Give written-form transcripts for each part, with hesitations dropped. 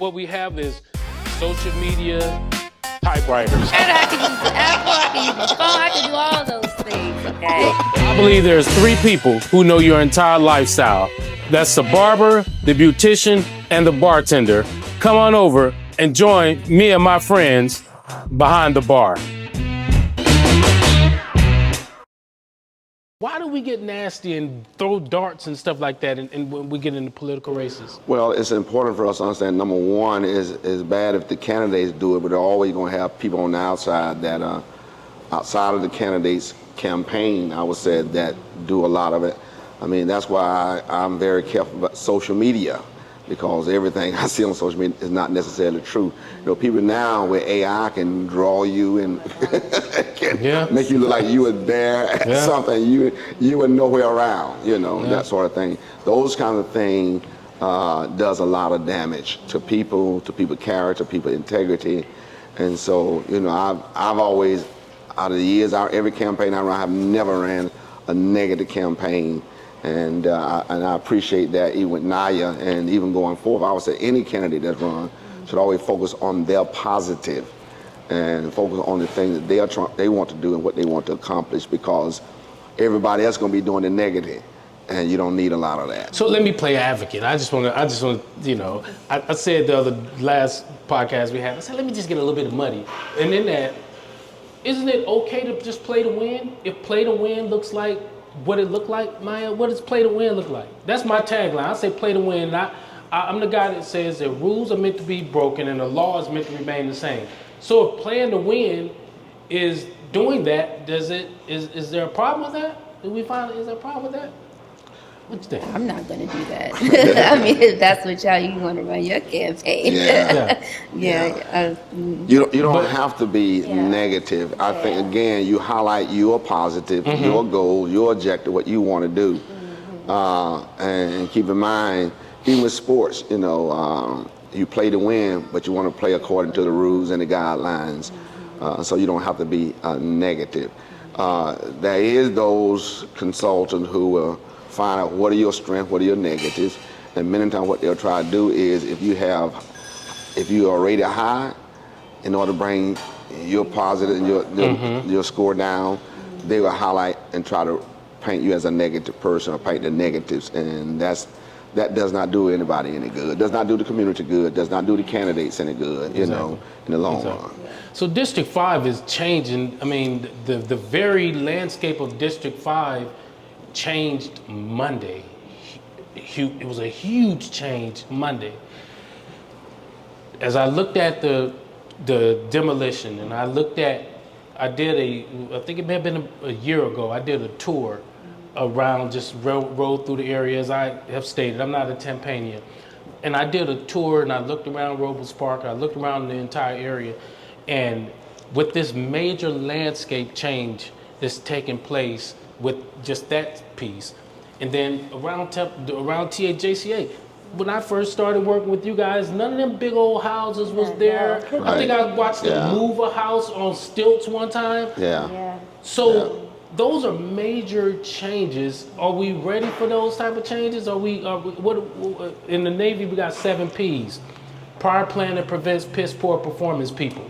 what we have is social media typewriters. And I can use the Apple, I can use my phone, I can do all those things, okay? I believe there's 3 people who know your entire lifestyle. That's the barber, the beautician, and the bartender. Come on over and join me and my friends behind the bar. Why do we get nasty and throw darts and stuff like that and when we get into political races? Well, it's important for us to understand, number one, is bad if the candidates do it, but they're always going to have people on the outside that outside of the candidates' campaign, I would say, that do a lot of it. I mean, that's why I'm very careful about social media, because everything I see on social media is not necessarily true. You know, people now with AI can draw you and can make you look like you were there at something you were nowhere around, you know, that sort of thing. Those kind of things does a lot of damage to people character, people integrity. And so, you know, I've always, out of the years, every campaign I run, I've never ran a negative campaign. And I appreciate that, even with Naya, and even going forward, I would say any candidate that's run should always focus on their positive and focus on the things that they want to do and what they want to accomplish, because everybody else is going to be doing the negative, and you don't need a lot of that. So let me play advocate. I just want to, you know, I said the last podcast we had, I said, let me just get a little bit of money. And in that, isn't it okay to just play to win? If play to win looks like what it looked like, Maya, what does play to win look like? That's my tagline. I say play to win. I'm the guy that says that rules are meant to be broken and the law is meant to remain the same. So if playing to win is doing that, is there a problem with that? Is there a problem with that? What you think? I'm not gonna do that. I mean, if that's what you want to run your campaign. You don't have to be negative. I think, again, you highlight your positive, your goals, your objective, what you want to do. And keep in mind, even with sports, you know, you play to win, but you want to play according to the rules and the guidelines. So you don't have to be negative. There is those consultants who will find out what are your strengths, what are your negatives, and many times what they'll try to do is, if you are rated high, in order to bring your positive and your score down, they will highlight and try to paint you as a negative person or paint the negatives, and that does not do anybody any good. Does not do the community good. Does not do the candidates any good. You know, in the long run. So District 5 is changing. I mean, the very landscape of District 5 changed Monday. It was a huge change Monday. As I looked at the demolition, and I think it may have been a year ago, I did a tour around, just rode through the area, as I have stated. I'm not a Tampanian. And I did a tour and I looked around Robles Park, I looked around the entire area, and with this major landscape change that's taking place with just that piece, and then around TAJCA, when I first started working with you guys, none of them big old houses was there. Right. I think I watched them move a house on stilts one time. So those are major changes. Are we ready for those type of changes? What in the Navy we got 7 P's. Prior plan that prevents piss poor performance people.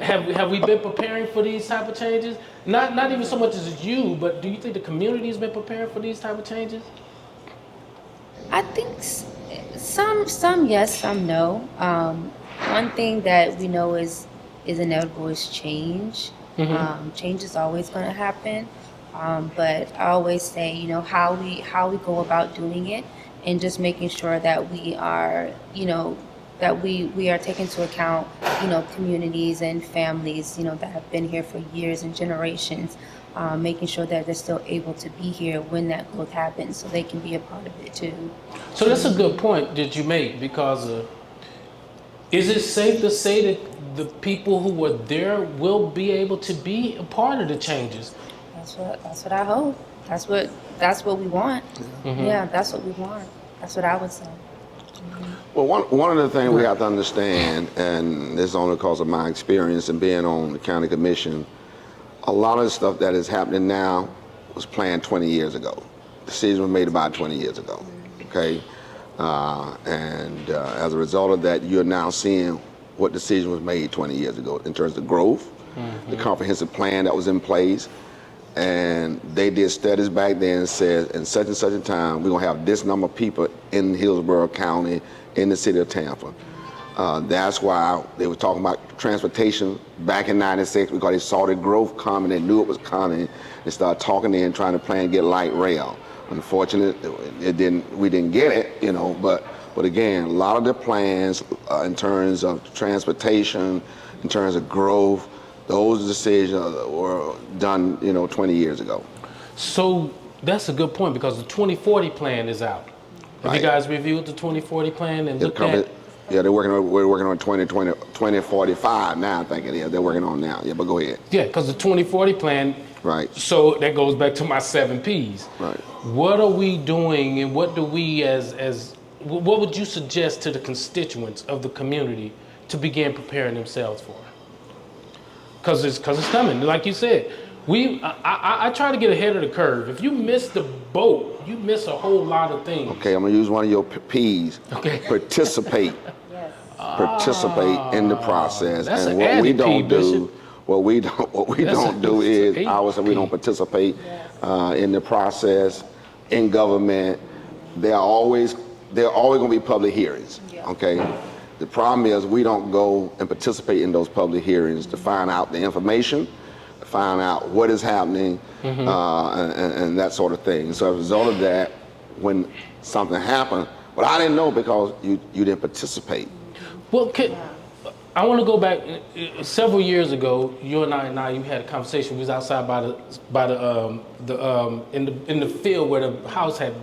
Have we been preparing for these type of changes? Not even so much as you, but do you think the community's been preparing for these type of changes? I think some yes, some no. One thing that we know is inevitable is change. Change is always going to happen, but I always say, you know, how we go about doing it, and just making sure that we are, you know, that we are taking into account, you know, communities and families, you know, that have been here for years and generations, making sure that they're still able to be here when that growth happens, so they can be a part of it too. So that's a good point that you make, because is it safe to say that the people who were there will be able to be a part of the changes? That's what I hope. That's what we want. Yeah, that's what we want. That's what I would say. Well, one of the things we have to understand, and this is only because of my experience and being on the county commission, a lot of the stuff that is happening now was planned 20 years ago. Decisions were made about 20 years ago, okay? As a result of that, you're now seeing what decision was made 20 years ago in terms of growth, the comprehensive plan that was in place. And they did studies back then and said, in such and such a time, we're gonna have this number of people in Hillsborough County, in the city of Tampa. That's why they were talking about transportation back in '96, because they saw the growth coming, they knew it was coming. They started talking in, trying to plan to get light rail. Unfortunately, we didn't get it, you know, but again, a lot of the plans in terms of transportation, in terms of growth, those decisions were done, you know, 20 years ago. So that's a good point, because the 2040 plan is out. Have you Right. guys reviewed the 2040 plan and looked at? Yeah, we're working on 2045 now, I think it is. They're working on now. Yeah, but go ahead. Yeah, because the 2040 plan. Right. So that goes back to my 7 Ps. Right. What are we doing, and what do we what would you suggest to the constituents of the community to begin preparing themselves for? Because it's coming. Like you said, I try to get ahead of the curve. If you miss the boat, you miss a whole lot of things. Okay, I'm gonna use one of your P's. Okay. Participate. Yes. Participate in the process. That's and an what we added don't P, do, Bishop. what we don't do is, that's I would say we don't participate in the process, in government. There are always gonna be public hearings. Yeah. Okay. The problem is we don't go and participate in those public hearings to find out the information, to find out what is happening, and that sort of thing. So as a result of that, when something happened, well, I didn't know because you didn't participate. Well, I want to go back several years ago. You and I, you had a conversation. We was outside in the field where the house had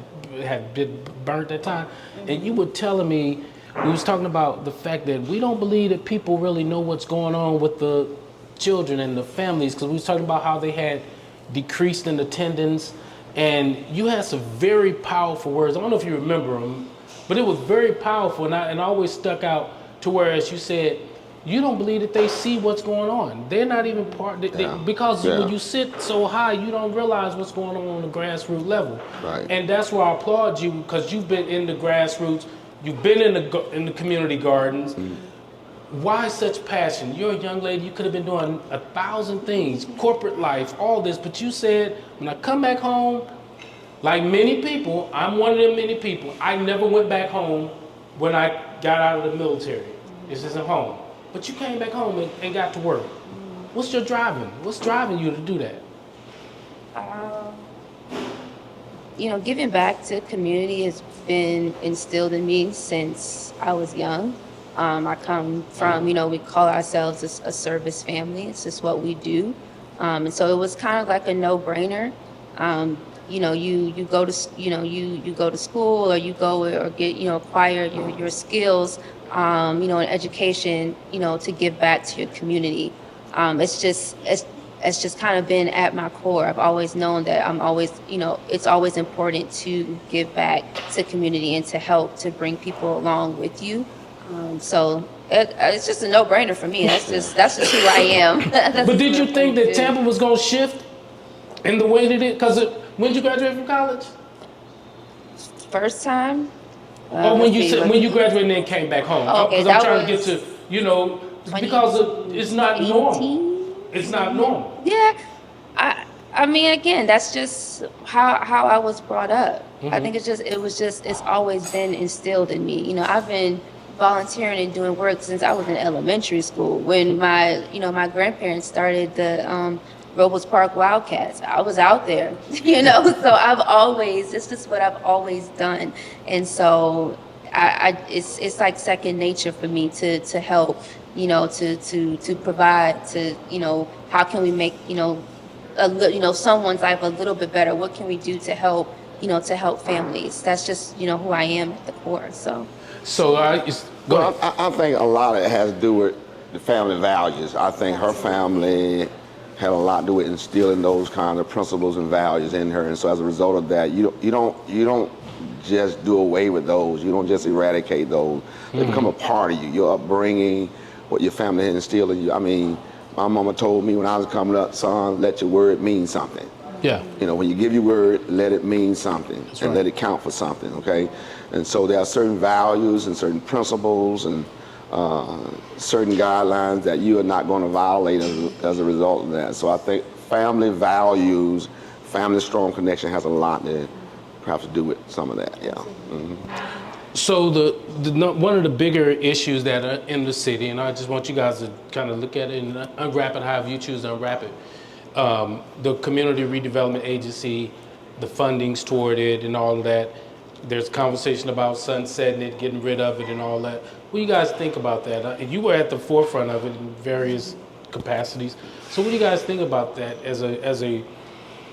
been burnt that time, and you were telling me, we was talking about the fact that we don't believe that people really know what's going on with the children and the families, because we was talking about how they had decreased in attendance, and you had some very powerful words. I don't know if you remember them, but it was very powerful, and I always stuck out to where, as you said, you don't believe that they see what's going on. They're not even part, because when you sit so high, you don't realize what's going on the grassroots level. Right. And that's where I applaud you, because you've been in the grassroots, you've been in the community gardens. Why such passion? You're a young lady, you could have been doing 1,000 things, corporate life, all this, but you said, when I come back home, like many people, I'm one of them many people, I never went back home when I got out of the military. This isn't home. But you came back home and got to work. What's driving you to do that? Giving back to the community has been instilled in me since I was young. I come from, we call ourselves a service family. It's just what we do. And so it was kind of like a no-brainer. You go to school, or you go or get, acquire your skills, in education, to give back to your community. It's just kind of been at my core. I've always known that I'm always, it's always important to give back to community and to help to bring people along with you. So it's just a no-brainer for me. That's just who I am. But did you think that Tampa was going to shift in the way that it? Because when did you graduate from college? First time. When you graduated and then came back home. Okay, I'm trying to get to, because it's not normal. It's not normal. Yeah, I mean, again, that's just how I was brought up. I think it's always been instilled in me. I've been volunteering and doing work since I was in elementary school. When my grandparents started the Robles Park Wildcats, I was out there. So it's just what I've always done, and so it's like second nature for me to help. To provide, how can we make, someone's life a little bit better? What can we do to help, to help families? That's just, who I am at the core, so. Go ahead. I think a lot of it has to do with the family values. I think her family had a lot to do with instilling those kind of principles and values in her, and so as a result of that, you don't just do away with those. You don't just eradicate those. They become a part of you. Your upbringing, what your family had instilled in you. I mean, my mama told me when I was coming up, son, let your word mean something. Yeah. When you give your word, let it mean something. That's and right. let it count for something, okay? And so there are certain values and certain principles and certain guidelines that you are not going to violate as a result of that. So I think family values, family strong connection has a lot to perhaps do with some of that. Yeah. Mm-hmm. So one of the bigger issues that are in the city, and I just want you guys to kind of look at it and unwrap it however you choose to unwrap it. The Community Redevelopment Agency, the fundings toward it, and all of that. There's conversation about sunsetting it, getting rid of it, and all that. What do you guys think about that? You were at the forefront of it in various capacities. So what do you guys think about that as a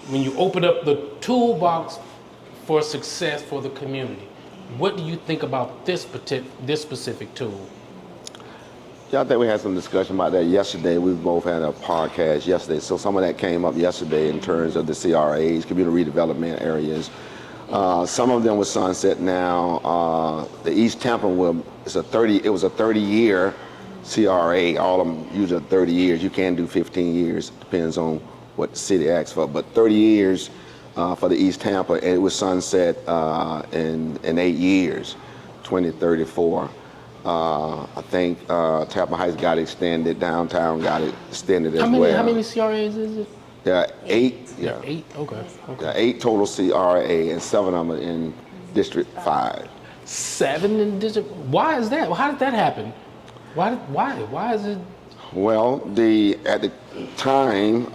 when you open up the toolbox for success for the community? What do you think about this specific tool? Yeah, I think we had some discussion about that yesterday. We both had a podcast yesterday. So some of that came up yesterday in terms of the CRAs, community redevelopment areas. Some of them were sunset now. The East Tampa it was a 30-year CRA. All of them usually 30 years. You can do 15 years, depends on what the city asks for. But 30 years for the East Tampa, and it was sunset in 8 years, 2034. I think Tampa Heights got extended, downtown got extended as well. How many CRAs is it? There are 8. Yeah. 8. Okay. There are 8 total CRA, and 7 of them are in District 5. 7 in District. Why is that? How did that happen? Why is it? Well, at the time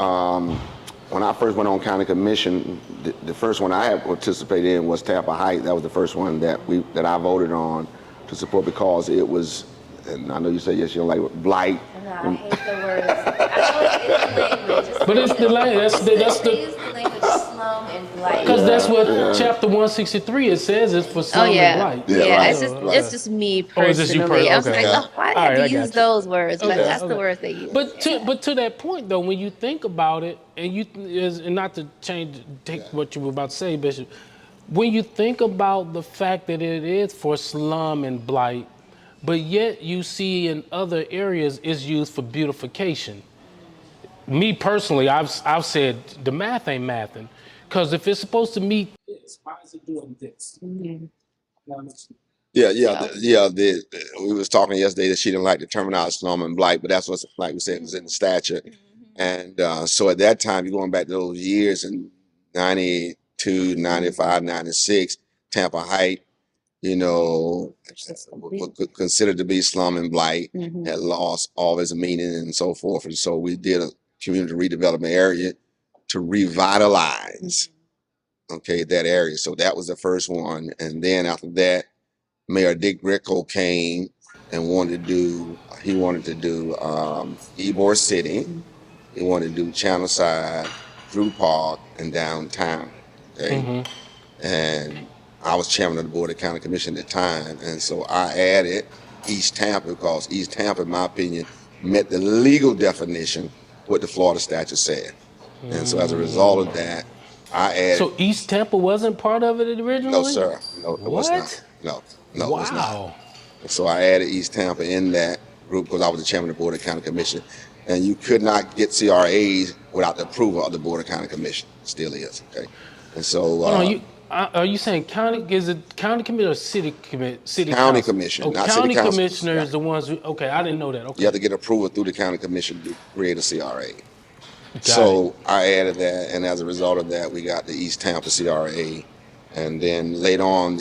when I first went on county commission, the first one I had participated in was Tampa Heights. That was the first one that I voted on to support because it was, and I know you say yes, you don't like it, blight. No, I hate the words. I know it's the language. But it's the language. That's They use the language slum and blight. because that's what Chapter 163 it says is for slum and blight. Yeah, right. it's just me Oh, it's just you personally. I was okay. like, oh, why do All right, you I have to got use you. those words? But Okay, that's okay. the words they use. But to that point though, when you think about it, and not to take what you were about to say, Bishop, when you think about the fact that it is for slum and blight, but yet you see in other areas is used for beautification. Me personally, I've said the math ain't mathing, because if it's supposed to meet this, why is it doing this? We was talking yesterday that she didn't like the terminology slum and blight, but that's what, like we said, was in the statute. And so at that time, you're going back to those years in 92, 95, 96, Tampa Heights, considered to be slum and blight, had lost all its meaning and so forth. And so we did a community redevelopment area to revitalize, that area. So that was the first one. And then after that, Mayor Dick Gricko came and wanted to do Ybor City. He wanted to do Channelside, Drew Park, and downtown. Okay. And I was chairman of the Board of County Commission at the time. And so I added East Tampa because East Tampa, in my opinion, met the legal definition what the Florida statute said. And so as a result of that, I added. So East Tampa wasn't part of it originally? No, sir. No, it was not. No, it was not. And so I added East Tampa in that group because I was the chairman of the Board of County Commission. And you could not get CRAs without the approval of the Board of County Commission. Still is, okay? And so... are you saying county? Is it county commission or city commission? City county council? commission, Oh, not county city council. commissioner is the ones who. Okay, I didn't know that. Okay. You have to get approval through the county commission to create a CRA. Got it. I added that, and as a result of that, we got the East Tampa CRA. And then later on,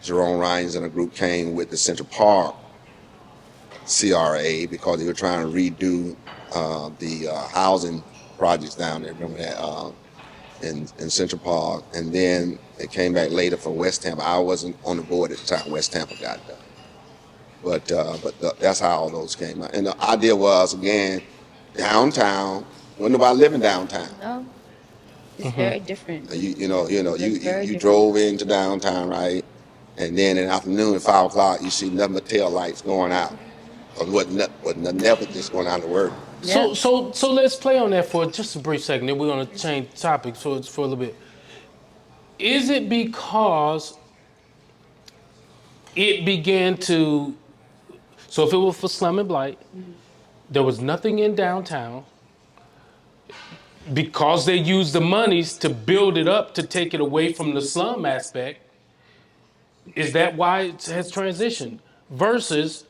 Jerome Ryans and a group came with the Central Park CRA because they were trying to redo the housing projects down there. Remember that? In Central Park, and then it came back later for West Tampa. I wasn't on the board at the time West Tampa got done, but that's how all those came out. And the idea was again, downtown. Wasn't nobody living downtown. No, it's very different. You drove into downtown, right? And then in the afternoon at 5 o'clock, you see nothing but tail lights going out, or what never just going out to work. Yeah. So let's play on that for just a brief second. Then we're gonna change topics for a little bit. Is it because it began to? So if it was for slum and blight, there was nothing in downtown. Because they used the monies to build it up to take it away from the slum aspect. Is that why it has transitioned? Versus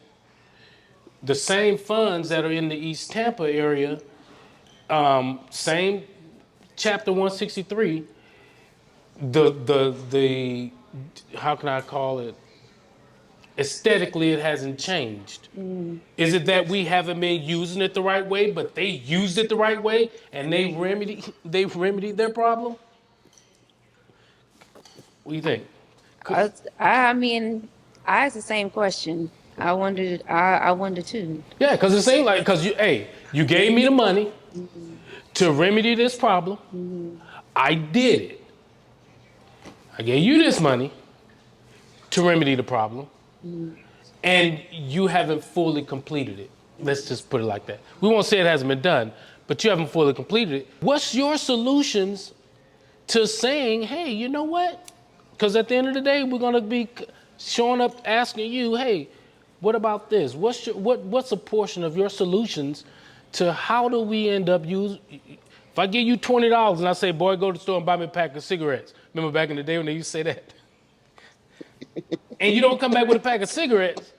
the same funds that are in the East Tampa area, same chapter 163, the how can I call it? Aesthetically, it hasn't changed. Is it that we haven't been using it the right way, but they used it the right way and they remedied their problem? What do you think? I mean, I asked the same question. I wondered too. Yeah, because it seemed like you gave me the money to remedy this problem. I did it. I gave you this money to remedy the problem, and you haven't fully completed it. Let's just put it like that. We won't say it hasn't been done, but you haven't fully completed it. What's your solutions to saying, hey, you know what? Because at the end of the day, we're gonna be showing up asking you, hey, what about this? What's a portion of your solutions to how do we end up using? If I give you $20 and I say, boy, go to the store and buy me a pack of cigarettes. Remember back in the day when they used to say that? And you don't come back with a pack of cigarettes,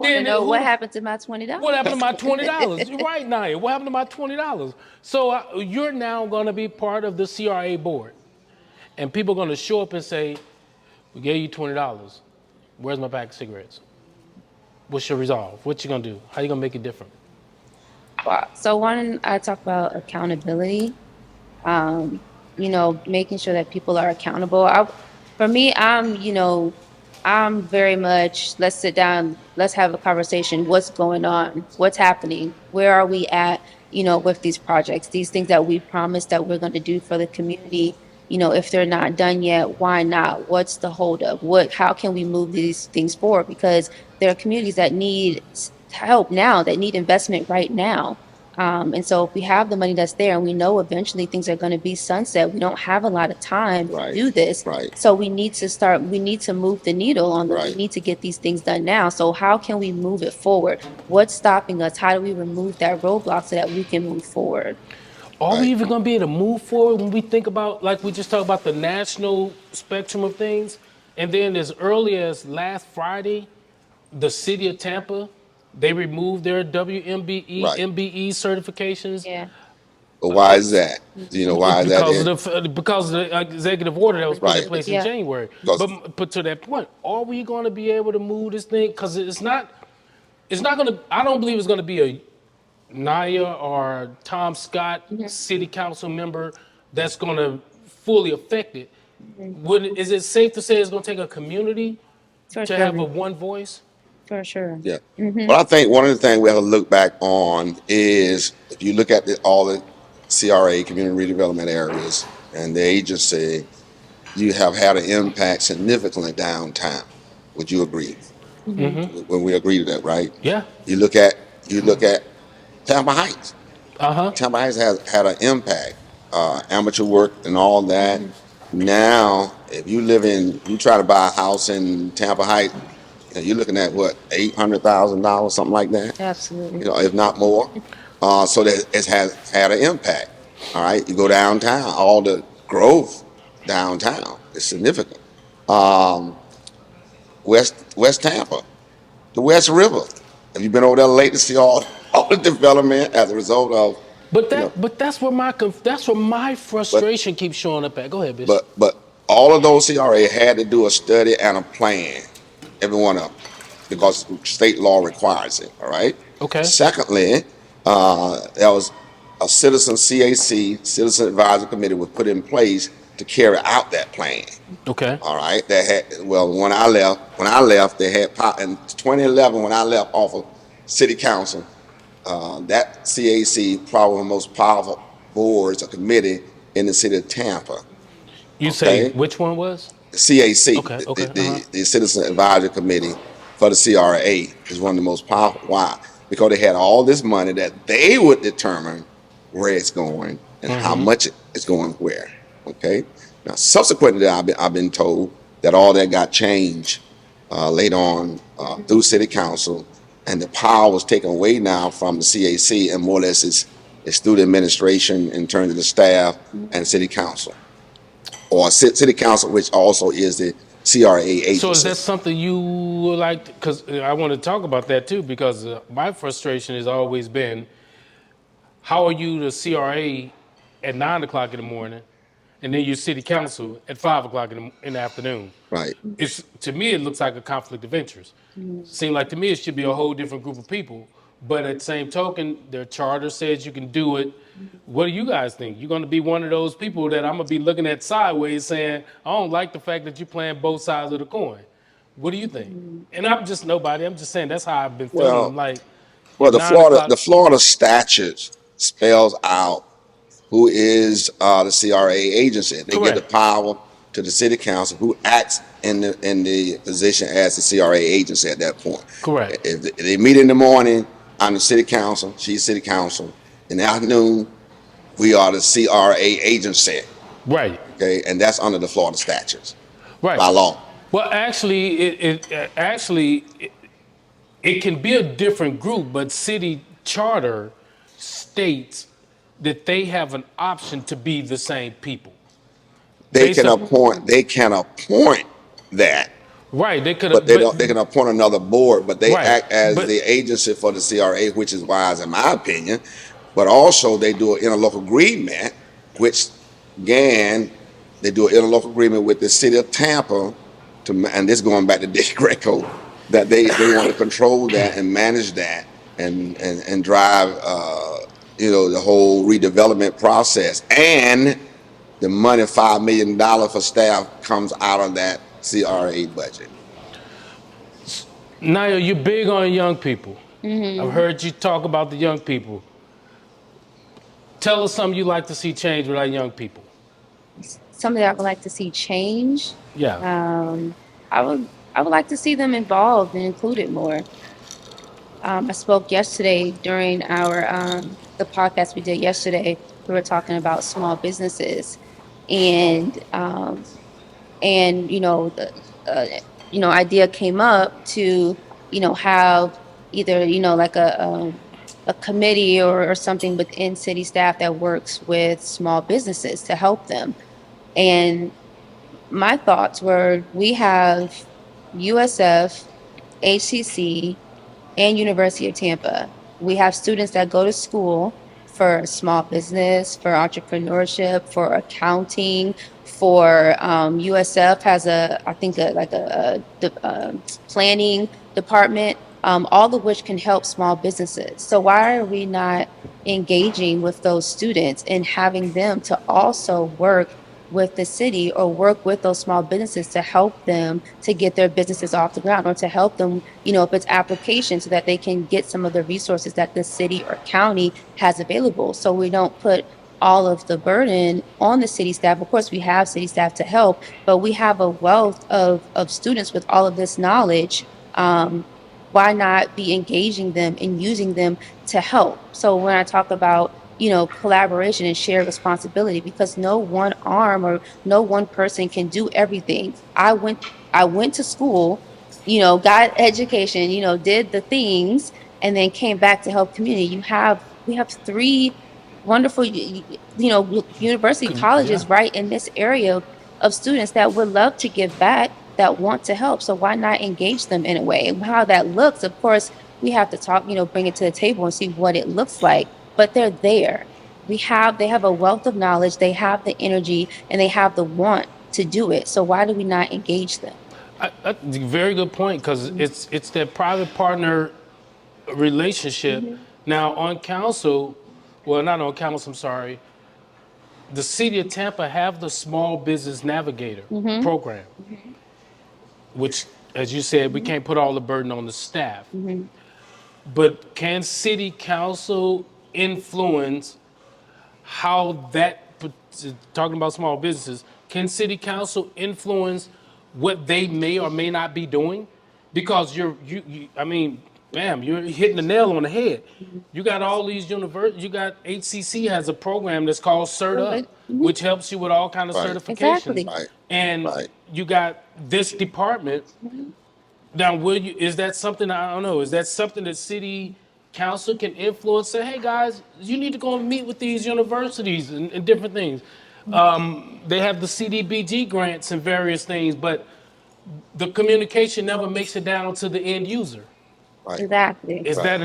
You know what happened to my $20? what happened to my $20? You're right, Naya. What happened to my $20? So you're now going to be part of the CRA board. And people are going to show up and say, we gave you $20. Where's my pack of cigarettes? What's your resolve? What you going to do? How you going to make it different? So one, I talk about accountability. um, making sure that people are accountable. For me, I'm very much, let's sit down, let's have a conversation. What's going on? What's happening? Where are we at, with these projects, these things that we promised that we're going to do for the community? If they're not done yet, why not? What's the holdup? How can we move these things forward? Because there are communities that need help now, that need investment right now. And so if we have the money that's there and we know eventually things are going to be sunset, we don't have a lot of time to do this. Right. So we need to move the needle on this. We need to get these things done now. So how can we move it forward? What's stopping us? How do we remove that roadblock so that we can move forward? Are we even going to be able to move forward when we think about, like we just talked about, the national spectrum of things? And then as early as last Friday, the city of Tampa, they removed their WMBE, MBE certifications. Yeah. But why is that? Do you know why is that? Because of the executive order that was put in place in Yeah. January. But to that point, are we going to be able to move this thing? Because it's not going to. I don't believe it's going to be a Naya or Tom Scott city council member that's going to fully affect it. Is it safe to say it's going to take a community For to have a sure. one voice? For sure. Yeah. Well, I think one of the things we have to look back on is if you look at all the CRA, community redevelopment areas, and the agency, you have had an impact significantly downtown. Would you agree? When we agree to that, right? Yeah. You look at Tampa Heights. Uh-huh. Tampa Heights has had an impact, amateur work and all that. Now, if you try to buy a house in Tampa Heights, you're looking at what, $800,000, something like that. Absolutely. If not more. So that it has had an impact. All right, you go downtown, all the growth downtown is significant. West Tampa, the West River. Have you been over there lately to see all the development as a result of? But that's where my frustration keeps showing up at. Go ahead, bitch. But all of those CRA had to do a study and a plan, every one of them, because state law requires it. All right. Okay. Secondly, there was a citizen CAC, Citizen Advisory Committee, was put in place to carry out that plan. Okay. All right. When I left, they had in 2011 when I left off of City Council. That CAC, probably the most powerful boards or committee in the city of Tampa. You say which one was? CAC, Okay. the Citizen Advisory Committee for the CRA is one of the most powerful. Why? Because they had all this money that they would determine where it's going and how much it's going where. Okay. Now, subsequently, I've been told that all that got changed later on through City Council, and the power was taken away now from the CAC, and more or less it's through the administration in terms of the staff and City Council, or City Council, which also is the CRA So is agency. that something you would like? Because I want to talk about that too. Because my frustration has always been, how are you the CRA at 9 o'clock in the morning, and then your city council at 5 o'clock in the afternoon? Right. It's, to me, it looks like a conflict of interest. Seem like to me it should be a whole different group of people. But at the same token, their charter says you can do it. What do you guys think? You're going to be one of those people that I'm going to be looking at sideways saying, I don't like the fact that you're playing both sides of the coin. What do you think? And I'm just nobody. I'm just saying that's how I've been feeling. I'm Well, like, well, at the 9 o'clock. Florida statute spells out who is the CRA agency. They give the Correct. power to the city council, who acts in the position as the CRA agency at that point. Correct. If they meet in the morning, I'm the city council. She's city council. In the afternoon, we are the CRA agency. Right. Okay, and that's under the Florida statutes Right. by law. Well, actually, it can be a different group, but city charter states that they have an option to be the same people. They Based can on appoint. They can appoint that, right, they could but have, they but don't. They can appoint another board, but they right, act as but the agency for the CRA, which is wise in my opinion. But also, they do an interlocal agreement, which again, they do an interlocal agreement with the city of Tampa and this going back to Dick Greco, that they want to control that and manage that and drive the whole redevelopment process, and the money $5 million for staff comes out of that CRA budget. Naya, you're big on young people. I've heard you talk about the young people. Tell us something you like to see change with our young people. Something I would like to see change. Yeah. Um, I would like to see them involved and included more. I spoke yesterday during our the podcast we did yesterday. We were talking about small businesses, and the idea came up to have either like a committee or something within city staff that works with small businesses to help them. And my thoughts were, we have USF, HCC, and University of Tampa. We have students that go to school for small business, for entrepreneurship, for accounting, for USF has I think planning department, all of which can help small businesses. So why are we not engaging with those students and having them to also work with the city or work with those small businesses to help them to get their businesses off the ground, or to help them, if it's application, so that they can get some of the resources that the city or county has available. So we don't put all of the burden on the city staff. Of course, we have city staff to help, but we have a wealth of students with all of this knowledge. Why not be engaging them and using them to help? So when I talk about collaboration and shared responsibility, because no one arm or no one person can do everything. I went to school, got education, did the things, and then came back to help community. We have three wonderful, university Yeah. colleges right in this area of students that would love to give back, that want to help. So why not engage them in a way? And how that looks, of course, we have to talk, bring it to the table and see what it looks like. But they're there. They have a wealth of knowledge, they have the energy, and they have the want to do it. So why do we not engage them? Very good point, because it's that private partner relationship. Now on council, well, not on council, I'm sorry, the city of Tampa have the small business navigator program, which, as you said, we can't put all the burden on the staff. But can city council influence how talking about small businesses, can city council influence what they may or may not be doing? Because I mean, bam, you're hitting the nail on the head. You got all these universities. You got HCC has a program that's called Cert Up, which helps you with all kind of Right, certifications. Exactly. right, And right. you got this department. Now, is that something, I don't know, is that something that city council can influence? Say, hey guys, you need to go and meet with these universities and different things. They have the CDBG grants and various things, but the communication never makes it down to the end user. Right. Exactly. Is that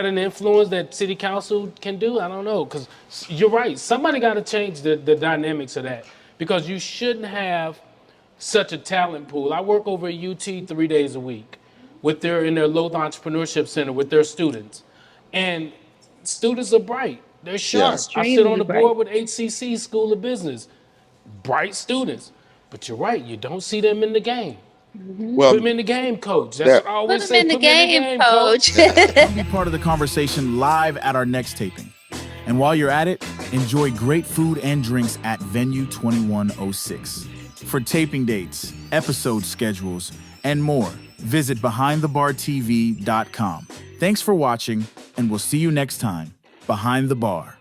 an influence that city council can do? I don't know, because you're right. Somebody got to change the dynamics of that, because you shouldn't have such a talent pool. I work over at UT 3 days a week in their Loth Entrepreneurship Center with their students, and students are bright. They're sharp. I sit on Extremely the bright. board with HCC School of Business. Bright students, but you're right. You don't see them in the game. Put them Well, in the game, coach. That's there, what I Put always them say. in the Put them in the game, game, coach. coach. Be part of the conversation live at our next taping. And while you're at it, enjoy great food and drinks at Venue 2106. For taping dates, episode schedules, and more, visit BehindTheBarTV.com. Thanks for watching, and we'll see you next time, Behind the Bar.